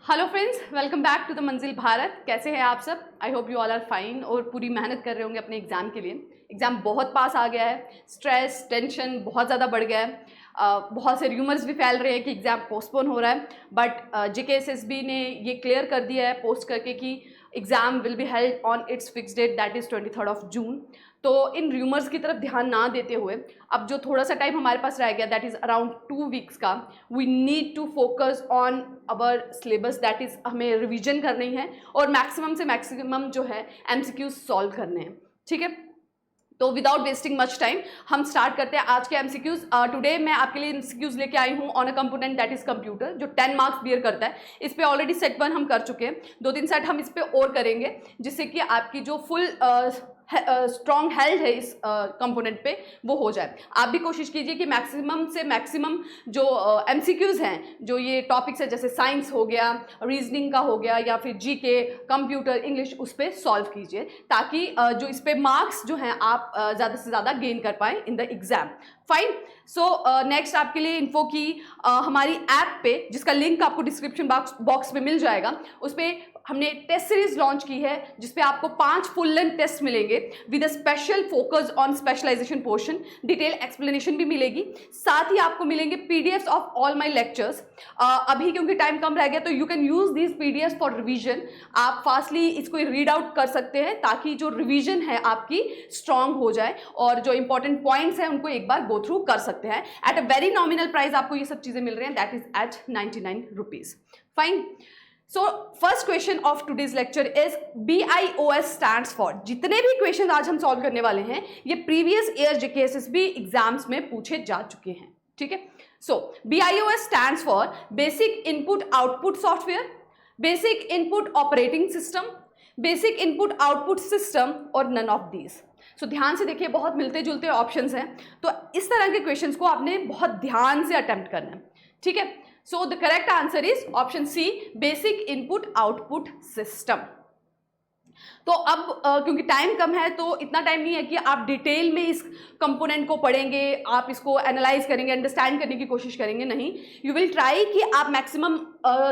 Hello friends, welcome back to the Manzil Bharat. कैसे हैं आप सब? I hope you all are fine और पूरी मेहनत कर रहे होंगे अपने एग्ज़ाम के लिए। एग्ज़ाम बहुत पास आ गया है, स्ट्रेस टेंशन बहुत ज़्यादा बढ़ गया है। बहुत से र्यूमर्स भी फैल रहे हैं कि एग्ज़ाम पोस्टपोन हो रहा है, बट JKSSB ने ये क्लियर कर दिया है पोस्ट करके कि exam will be held on its fix date, that is 23 June. तो इन र्यूमर्स की तरफ ध्यान ना देते हुए अब जो थोड़ा सा टाइम हमारे पास रह गया, दैट इज़ अराउंड 2 वीक्स का, we need to focus on our syllabus, that is हमें रिवीजन करनी है और मैक्सिमम से मैक्सिमम जो है MCQs सॉल्व करने हैं। ठीक है, तो विदाउट वेस्टिंग मच टाइम हम स्टार्ट करते हैं आज के MCQs। टुडे मैं आपके लिए MCQs लेके आई हूँ on a component that is computer, जो 10 मार्क्स बियर करता है। इस पे ऑलरेडी सेट 1 हम कर चुके हैं, 2-3 सेट हम इस पे और करेंगे, जिससे कि आपकी जो फुल स्ट्रॉन्ग हेल्थ है इस कंपोनेंट पे वो हो जाए। आप भी कोशिश कीजिए कि मैक्सिमम से मैक्सिमम जो MCQs हैं, जो ये टॉपिक्स है जैसे साइंस हो गया, रीजनिंग का हो गया, या फिर GK, कंप्यूटर, इंग्लिश, उस पर सॉल्व कीजिए, ताकि जो इस पे मार्क्स जो हैं आप ज़्यादा से ज़्यादा गेन कर पाएँ in the exam. Fine. So next आपके लिए इन्फो की हमारी ऐप पे, जिसका लिंक आपको डिस्क्रिप्शन बॉक्स में मिल जाएगा, उस पर हमने टेस्ट सीरीज लॉन्च की है, जिसपे आपको 5 फुल लेंथ टेस्ट मिलेंगे with a special focus on specialisation portion. Detail explanation भी मिलेगी, साथ ही आपको मिलेंगे PDFs of all my lectures. अभी क्योंकि टाइम कम रह गया, तो you can use these PDFs for revision. आप फास्टली इसको रीड आउट कर सकते हैं, ताकि जो रिवीजन है आपकी स्ट्रांग हो जाए और जो इंपॉर्टेंट पॉइंट्स हैं उनको एक बार गो थ्रू कर सकते हैं। At a very nominal price आपको ये सब चीजें मिल रही हैं, that is at 99 rupees. Fine. So first question of today's lecture is BIOS stands for. जितने भी क्वेश्चन आज हम सॉल्व करने वाले हैं, ये प्रीवियस ईयर JKSSB एग्जाम्स में पूछे जा चुके हैं। ठीक है, सो BIOS stands for basic input output software, basic input operating system, basic input output system और नन ऑफ दीज। सो ध्यान से देखिए, बहुत मिलते जुलते ऑप्शंस हैं, तो इस तरह के क्वेश्चंस को आपने बहुत ध्यान से अटेम्प्ट करना है। ठीक है, so the correct answer is option C, basic input output system। तो अब क्योंकि टाइम कम है, तो इतना टाइम नहीं है कि आप डिटेल में इस कंपोनेंट को पढ़ेंगे, आप इसको एनालाइज करेंगे, अंडरस्टैंड करने की कोशिश करेंगे। नहीं, यू विल ट्राई कि आप मैक्सिमम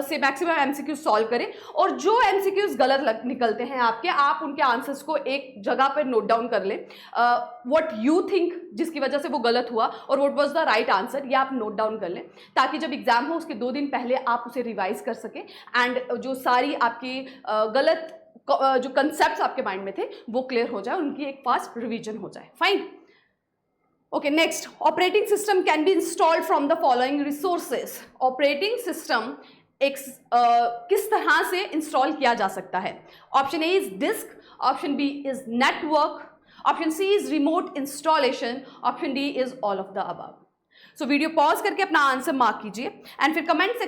से मैक्सिमम MCQs सॉल्व करें, और जो MCQs गलत निकलते हैं आपके, आप उनके आंसर्स को एक जगह पर नोट डाउन कर लें। व्हाट यू थिंक जिसकी वजह से वो गलत हुआ, और what was the right answer, ये आप नोट डाउन कर लें, ताकि जब एग्जाम हो उसके 2 दिन पहले आप उसे रिवाइज कर सकें, एंड जो सारी आपकी गलत जो कंसेप्ट्स आपके माइंड में थे वो क्लियर हो जाए, उनकी एक फास्ट रिवीजन हो जाए। Fine. Okay, next, operating system can be installed from the following resources. Operating system एक किस तरह से इंस्टॉल किया जा सकता है? Option A is disk, option B is network, option C is remote installation, option D is all of the above. So video pause करके अपना आंसर मार्क कीजिए, एंड फिर कमेंट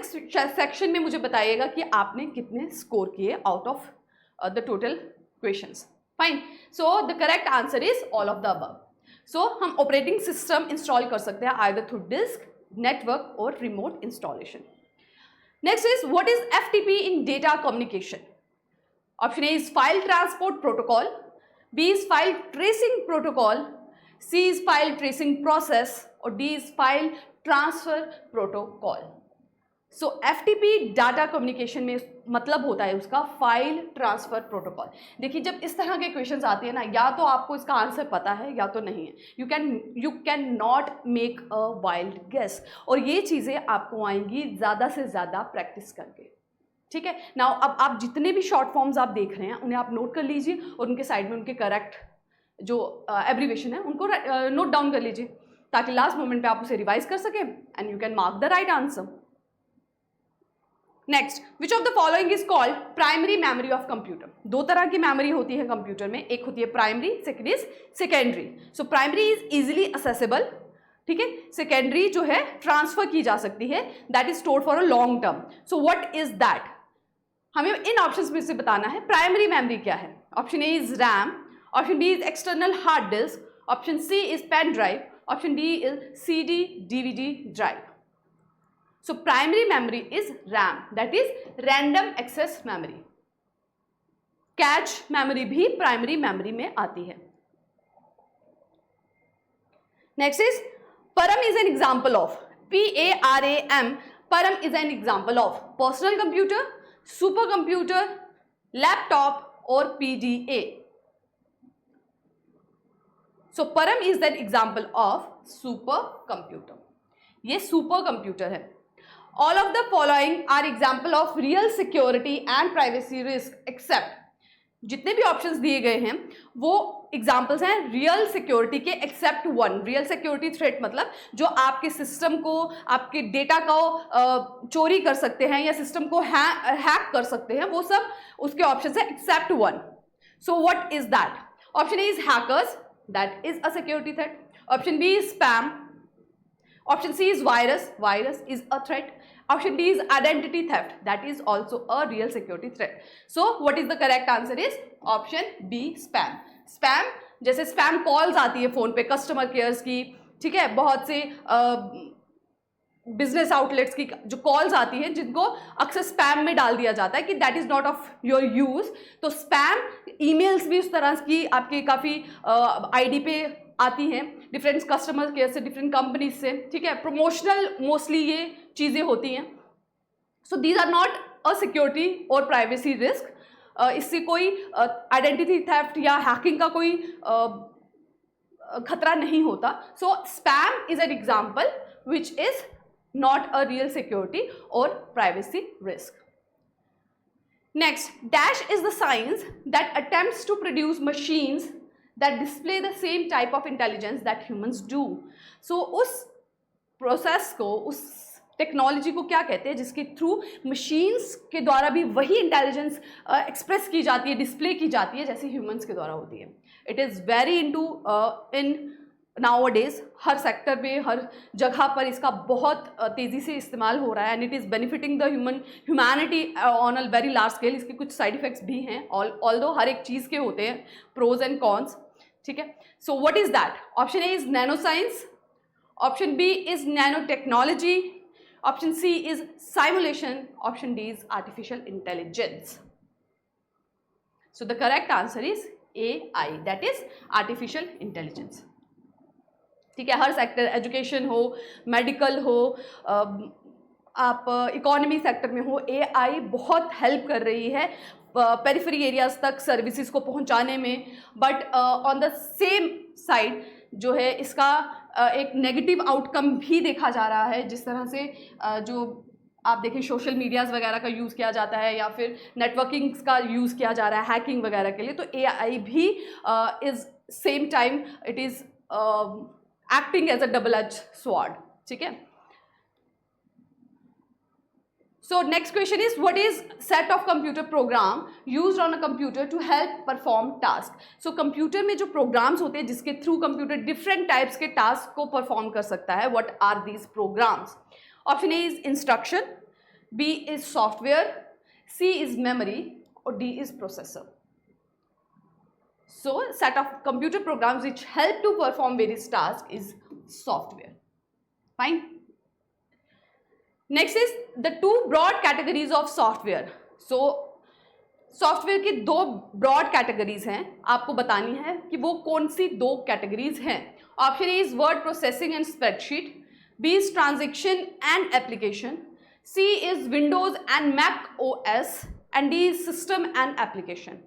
सेक्शन में मुझे बताइएगा कि आपने कितने स्कोर किए out of the total questions. Fine. So the correct answer is all of the above. So हम operating system install कर सकते हैं either through disk, network or remote installation. Next is, what is FTP in data communication? Option A is file transport protocol, B is file tracing protocol, C is file tracing process, or D is file transfer protocol. So FTP data communication में मतलब होता है उसका file transfer protocol. देखिए, जब इस तरह के क्वेश्चंस आते हैं ना, या तो आपको इसका आंसर पता है या तो नहीं है। You can not make a wild guess, और ये चीज़ें आपको आएंगी ज़्यादा से ज़्यादा प्रैक्टिस करके। ठीक है, नाउ अब आप जितने भी शॉर्ट फॉर्म्स आप देख रहे हैं उन्हें आप नोट कर लीजिए, और उनके साइड में उनके करेक्ट जो एब्रीवेशन है उनको नोट डाउन कर लीजिए, ताकि लास्ट मोमेंट पे आप उसे रिवाइज कर सकें and you can mark the right answer. Next, which of the following is called primary memory of computer? 2 तरह की मेमोरी होती है कंप्यूटर में, एक होती है primary, second is secondary. So primary is easily accessible, ठीक है, सेकेंडरी जो है ट्रांसफर की जा सकती है, that is stored for a long term. So what is that? हमें इन ऑप्शंस में से बताना है प्राइमरी मेमोरी क्या है। Option A is RAM, option B is external hard disk, option C is pen drive, option D is CD DVD drive. So primary memory is RAM, that is random access memory. Cache memory भी primary memory में आती है। Next is Param is an example of, PARAM, Param is an example of personal computer, super computer, laptop और PDA? So Param is that example of super computer. ये super computer है। All of the following are example of real security and privacy risk except, जितने भी options दिए गए हैं वो examples हैं रियल सिक्योरिटी के except one. Real security threat मतलब जो आपके सिस्टम को, आपके डेटा को चोरी कर सकते हैं या सिस्टम को हैक कर सकते हैं, वो सब उसके ऑप्शन है except one. So what is that? Option A is hackers, that is a security threat. Option B is spam. Option C is virus, virus is a threat. Option D is identity theft, that is also a real security threat. So what is the correct answer is option B, spam. Spam जैसे spam calls आती है phone पे customer cares की, ठीक है, बहुत से business outlets की जो कॉल्स आती हैं जिनको अक्सर स्पैम में डाल दिया जाता है कि that is not of your use. तो स्पैम ईमेल्स भी उस तरह की आपकी काफ़ी आईडी पे आती हैं डिफरेंट कस्टमर केयर से, डिफरेंट कंपनीज से, ठीक है, प्रमोशनल मोस्टली ये चीज़ें होती हैं। So these are not a security और प्राइवेसी रिस्क। इससे कोई आइडेंटिटी थेफ्ट या हैकिंग का कोई खतरा नहीं होता। So spam is an example which is not a real security और privacy risk. Next, dash is the science that attempts to produce machines that display the same type of intelligence that humans do. So उस process को, उस technology को क्या कहते हैं जिसके through machines के द्वारा भी वही इंटेलिजेंस एक्सप्रेस की जाती है, डिस्प्ले की जाती है जैसे ह्यूमंस के द्वारा होती है। It is very in nowadays, her sector पे, हर जगह पर इसका बहुत तेज़ी से इस्तेमाल हो रहा है and it is benefiting the humanity on a very large scale. इसके कुछ साइड इफेक्ट्स भी हैं, ऑल्दो हर एक चीज़ के होते हैं प्रोज एंड कॉन्स, ठीक है। So what is that? Option A is nano science, option B is nano technology, option C is simulation, option D is artificial intelligence. So the correct answer is AI, that is artificial intelligence, ठीक है। हर sector, education हो, medical हो, आप economy sector में हो, AI बहुत help कर रही है पेरिफेरी एरियाज तक सर्विसेज को पहुंचाने में। But on the same side जो है इसका एक नेगेटिव आउटकम भी देखा जा रहा है, जिस तरह से जो आप देखें सोशल मीडियाज़ वगैरह का यूज़ किया जाता है या फिर नेटवर्किंग का यूज़ किया जा रहा है हैकिंग वगैरह के लिए, तो AI भी is same time it is acting as a double edge sword, ठीक है। So next question is, what is set of computer program used on a computer to help perform task? So computer में जो programs होते हैं जिसके through computer different types के task को perform कर सकता है, what are these programs? Option A is instruction, B is software, C is memory और D is processor. So set of computer programs which help to perform various tasks is software. Fine. Next is the two broad categories of software. So software की दो broad categories हैं, आपको बतानी है कि वो कौन सी दो कैटेगरीज हैं। Option A is word processing and spreadsheet, B is transaction and application, C is Windows and Mac OS and D is system and application.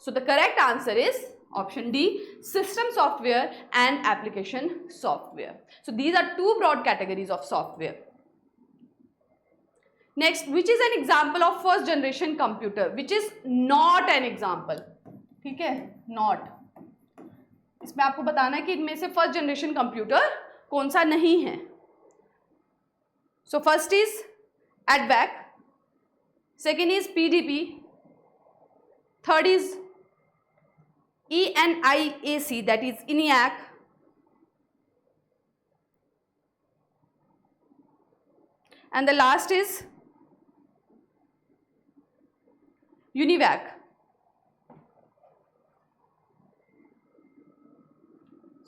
So the correct answer is option D, system software and application software. So these are two broad categories of software. Next, which is an example of first generation computer? Which is not an example, ठीक है, not. इसमें आपको बताना है कि इनमें से first generation computer कौन सा नहीं है। So first is एडवैक, second is PDP, third is ENIAC, that is ENIAC, and the last is UNIVAC.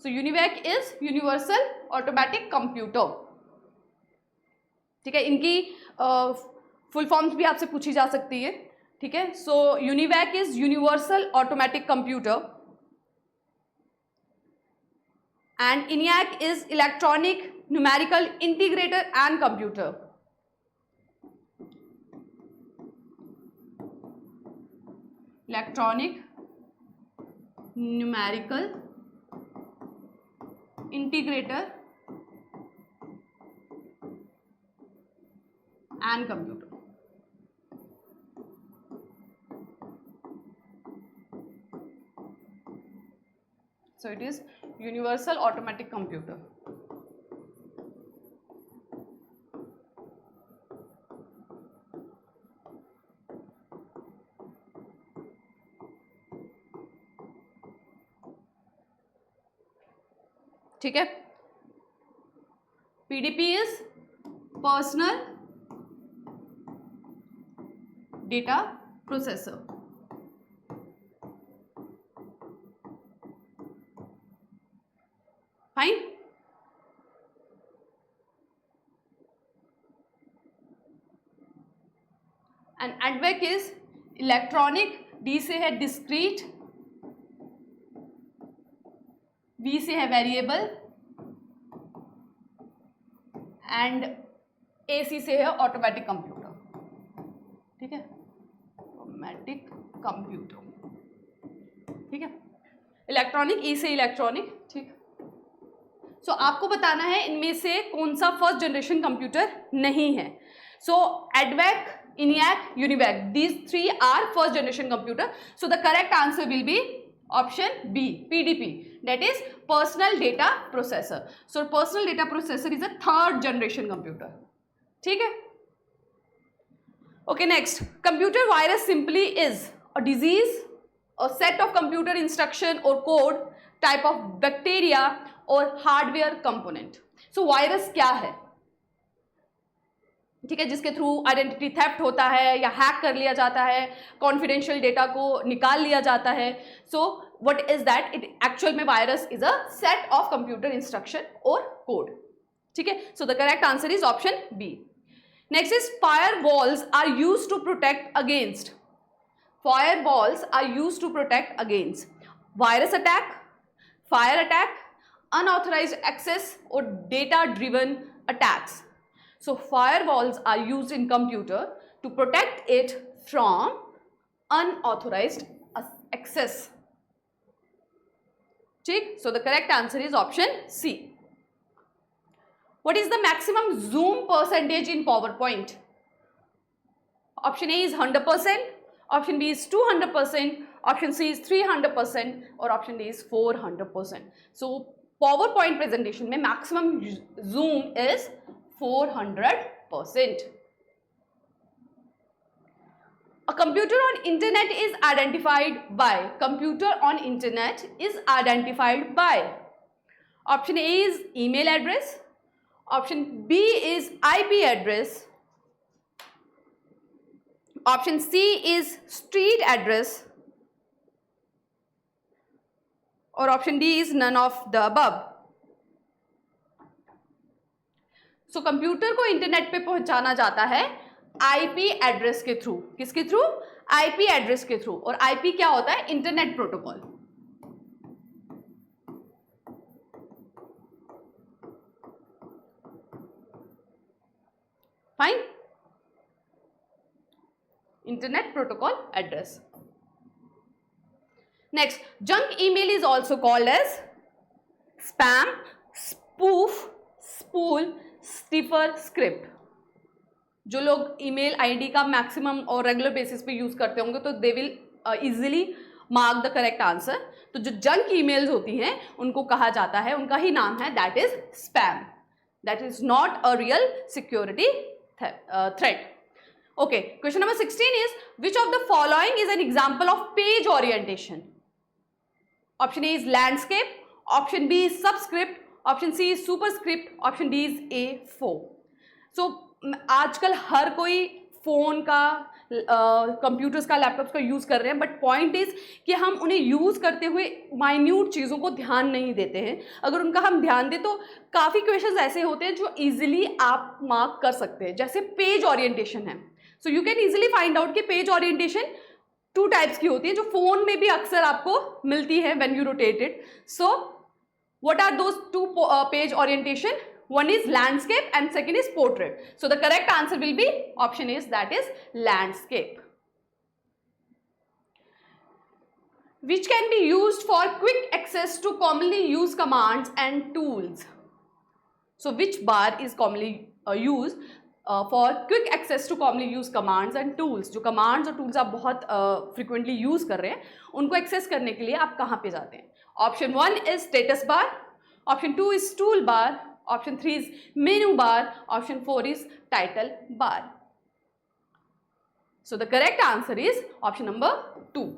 So UNIVAC is Universal Automatic Computer, ठीक है। इनकी फुल फॉर्म्स भी आपसे पूछी जा सकती है, ठीक है। So UNIVAC is universal automatic computer and ENIAC is electronic numerical integrator and computer. Electronic numerical integrator and computer. So it is universal automatic computer. ठीक है. PDP is personal data processor. Fine. And ADVEC is electronic, D से है discrete, we से है variable and AC से है automatic computer. ठीक है, ऑटोमेटिक कंप्यूटर. ठीक है, इलेक्ट्रॉनिक, ई से इलेक्ट्रॉनिक. ठीक. सो आपको बताना है इनमें से कौन सा फर्स्ट जनरेशन कंप्यूटर नहीं है. सो एडवेक, ENIAC, UNIVAC, these three are first generation computer. So the correct answer will be option B, PDP, that is personal data processor. So personal data processor is a third generation computer. ठीक है. Okay, next, computer virus simply is a disease, a set of computer instruction or code, type of bacteria or hardware component. So virus क्या है? ठीक है, जिसके through identity theft होता है या हैक कर लिया जाता है, कॉन्फिडेंशियल डेटा को निकाल लिया जाता है. So what is that? It actual में virus is a set of computer instruction or code. ठीक है, so the correct answer is option B. Next is fire walls are use to protect against. Fire walls are use to protect against virus attack, fire attack, unauthorised access or data driven attacks. So firewalls are used in computer to protect it from unauthorized access. ठीक? So the correct answer is option C. What is the maximum zoom percentage in PowerPoint? Option A is 100%, option B is 200%, option C is 300% or option D is 400%. So PowerPoint presentation में maximum zoom is 400%. A computer on internet is identified by. Computer on internet is identified by. Option A is email address. Option B is IP address. Option C is street address. Or option D is none of the above. So computer को internet पे पहुंचाना जाता है IP address के through. किसके through? IP address के through. और IP क्या होता है? Internet protocol. Fine. Internet protocol address. Next, junk email is also called as spam, spoof, spool, stiffer, script. जो लोग ईमेल आईडी का मैक्सिमम और रेगुलर बेसिस पे यूज करते होंगे तो they will easily mark the correct answer. तो जो जंक ईमेल्स होती हैं उनको कहा जाता है, उनका ही नाम है, that is spam. That is not a real security threat. Okay, question number 16 is which of the following is an example of page orientation? Option A is landscape, option B is subscript, option C is superscript, option D is A4. So आजकल हर कोई phone का, computers का, laptops का use कर रहे हैं, but point is कि हम उन्हें यूज़ करते हुए माइन्यूट चीज़ों को ध्यान नहीं देते हैं. अगर उनका हम ध्यान दें तो काफ़ी क्वेश्चंस ऐसे होते हैं जो इजीली आप मार्क कर सकते हैं. जैसे पेज ओरिएंटेशन है. So you can easily find out कि पेज ओरिएंटेशन 2 टाइप्स की होती है जो फोन में भी अक्सर आपको मिलती है when you rotate it. So what are those 2 page orientation? One is landscape and second is portrait. So the correct answer will be option is, that is landscape. which can be used for quick access to commonly used commands and tools. So which bar is commonly used for quick access to commonly used commands and tools? जो commands और tools आप बहुत frequently use कर रहे हैं, उनको access करने के लिए आप कहाँ पे जाते हैं? Option 1 is status bar, Option 2 is tool bar, Option 3 is menu bar, Option 4 is title bar. So the correct answer is option number 2.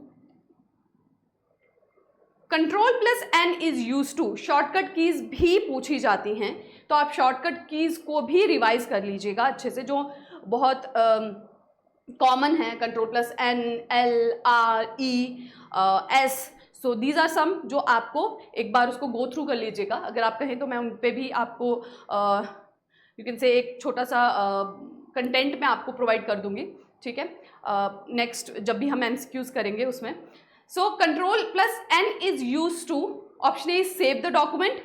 Control plus N is use to, shortcut keys भी पूछी जाती हैं, तो आप shortcut keys को भी revise कर लीजिएगा अच्छे से, जो बहुत कॉमन है, control plus N, L, R, E, S. So these are some जो आपको एक बार उसको गो थ्रू कर लीजिएगा. अगर आप कहें तो मैं उन पर भी आपको यू कैन से एक छोटा सा कंटेंट मैं आपको प्रोवाइड कर दूंगी, ठीक है, नेक्स्ट जब भी हम एमसीक्यूज करेंगे उसमें. So control plus N is used to, option A is save the document,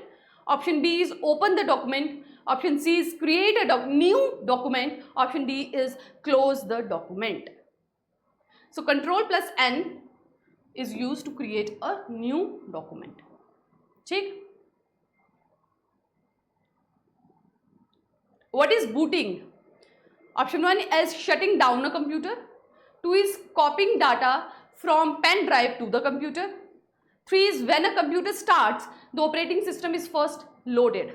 option B is open the document, option C is create a new document, option D is close the document. So control plus N is used to create a new document. ठीक. What is booting? Option 1 is shutting down a computer, 2 is copying data from pen drive to the computer, 3 is when a computer starts, the operating system is first loaded,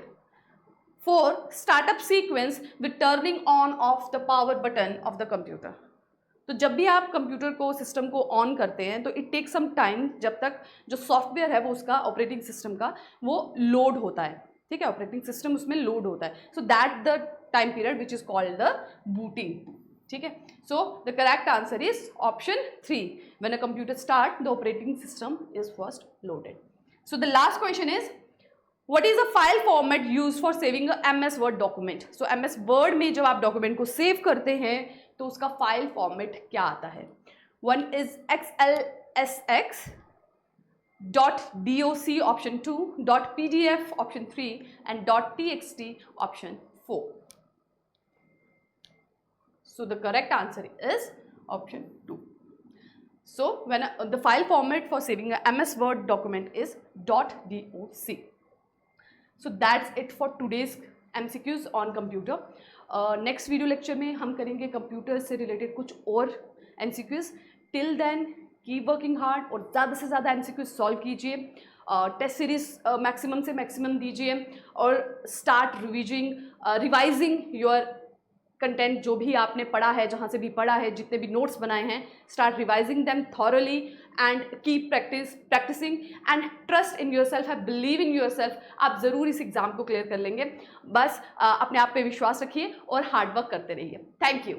4 startup sequence with turning on of the power button of the computer. तो जब भी आप computer को, system को on करते हैं तो it take some time, जब तक जो सॉफ्टवेयर है वो उसका ऑपरेटिंग सिस्टम का वो लोड होता है, ठीक है, ऑपरेटिंग सिस्टम उसमें लोड होता है. So that the time period which is called the booting. ठीक है. So the correct answer is option 3. When a computer start the operating system is first loaded. So the last question is what is a file format use for saving a MS word document. So MS word में जब आप document को save करते हैं तो उसका file format क्या आता है. One is XLSX, .doc option 2, .pdf option 3 and .txt option 4. So the correct answer is option 2. So when the file format for saving a MS Word document is .doc. So that's it for today's MCQs on computer. Next video lecture में हम करेंगे computer से related कुछ और MCQs. Till then keep working hard और ज़्यादा से ज़्यादा MCQs सॉल्व कीजिए. टेस्ट सीरीज मैक्सिमम से मैक्सिमम दीजिए और स्टार्ट रिवाइजिंग योर कंटेंट. जो भी आपने पढ़ा है, जहाँ से भी पढ़ा है, जितने भी नोट्स बनाए हैं, start revising them thoroughly and keep practising and trust in yourself. Believe in yourself. आप ज़रूर इस एग्ज़ाम को क्लियर कर लेंगे. बस अपने आप पे विश्वास रखिए और हार्डवर्क करते रहिए. Thank you.